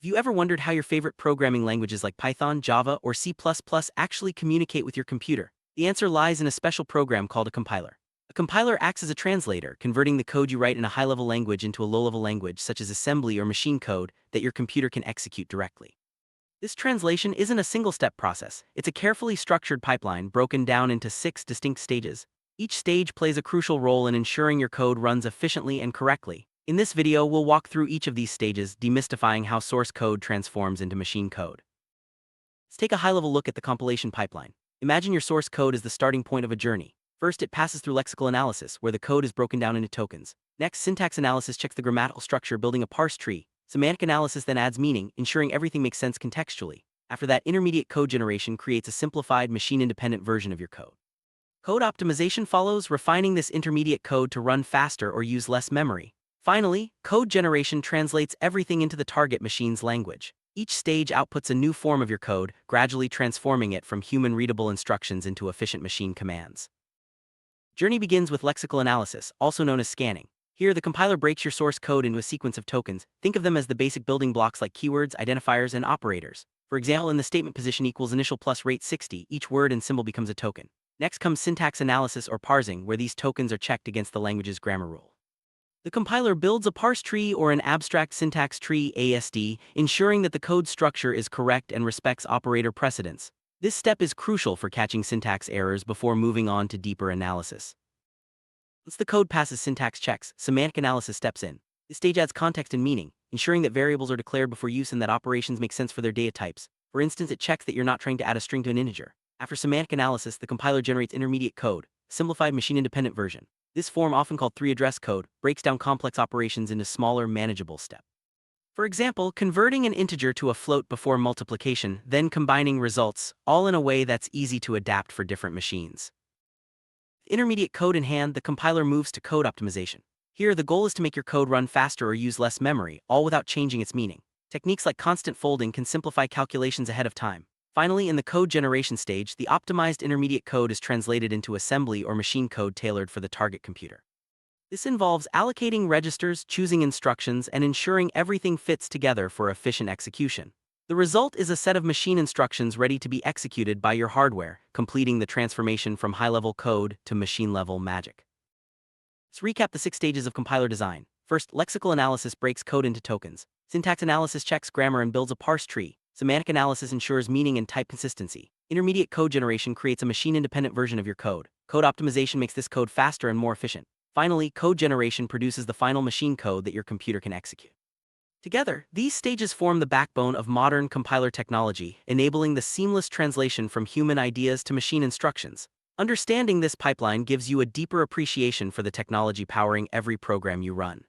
Have you ever wondered how your favorite programming languages like Python, Java, or C++ actually communicate with your computer? The answer lies in a special program called a compiler. A compiler acts as a translator, converting the code you write in a high-level language into a low-level language such as assembly or machine code that your computer can execute directly. This translation isn't a single-step process, it's a carefully structured pipeline broken down into 6 distinct stages. Each stage plays a crucial role in ensuring your code runs efficiently and correctly. In this video, we'll walk through each of these stages, demystifying how source code transforms into machine code. Let's take a high-level look at the compilation pipeline. Imagine your source code as the starting point of a journey. First, it passes through lexical analysis, where the code is broken down into tokens. Next, syntax analysis checks the grammatical structure, building a parse tree. Semantic analysis then adds meaning, ensuring everything makes sense contextually. After that, intermediate code generation creates a simplified, machine-independent version of your code. Code optimization follows, refining this intermediate code to run faster or use less memory. Finally, code generation translates everything into the target machine's language. Each stage outputs a new form of your code, gradually transforming it from human-readable instructions into efficient machine commands. Journey begins with lexical analysis, also known as scanning. Here, the compiler breaks your source code into a sequence of tokens. Think of them as the basic building blocks like keywords, identifiers, and operators. For example, in the statement position equals initial plus rate 60, each word and symbol becomes a token. Next comes syntax analysis or parsing, where these tokens are checked against the language's grammar rule. The compiler builds a parse tree or an abstract syntax tree (ASD), ensuring that the code structure is correct and respects operator precedence. This step is crucial for catching syntax errors before moving on to deeper analysis. Once the code passes syntax checks, semantic analysis steps in. This stage adds context and meaning, ensuring that variables are declared before use and that operations make sense for their data types. For instance, it checks that you're not trying to add a string to an integer. After semantic analysis, the compiler generates intermediate code, a simplified machine-independent version. This form, often called three-address code, breaks down complex operations into smaller, manageable steps. For example, converting an integer to a float before multiplication, then combining results, all in a way that's easy to adapt for different machines. With intermediate code in hand, the compiler moves to code optimization. Here, the goal is to make your code run faster or use less memory, all without changing its meaning. Techniques like constant folding can simplify calculations ahead of time. Finally, in the code generation stage, the optimized intermediate code is translated into assembly or machine code tailored for the target computer. This involves allocating registers, choosing instructions, and ensuring everything fits together for efficient execution. The result is a set of machine instructions ready to be executed by your hardware, completing the transformation from high-level code to machine-level magic. Let's recap the 6 stages of compiler design. First, lexical analysis breaks code into tokens. Syntax analysis checks grammar and builds a parse tree. Semantic analysis ensures meaning and type consistency. Intermediate code generation creates a machine-independent version of your code. Code optimization makes this code faster and more efficient. Finally, code generation produces the final machine code that your computer can execute. Together, these stages form the backbone of modern compiler technology, enabling the seamless translation from human ideas to machine instructions. Understanding this pipeline gives you a deeper appreciation for the technology powering every program you run.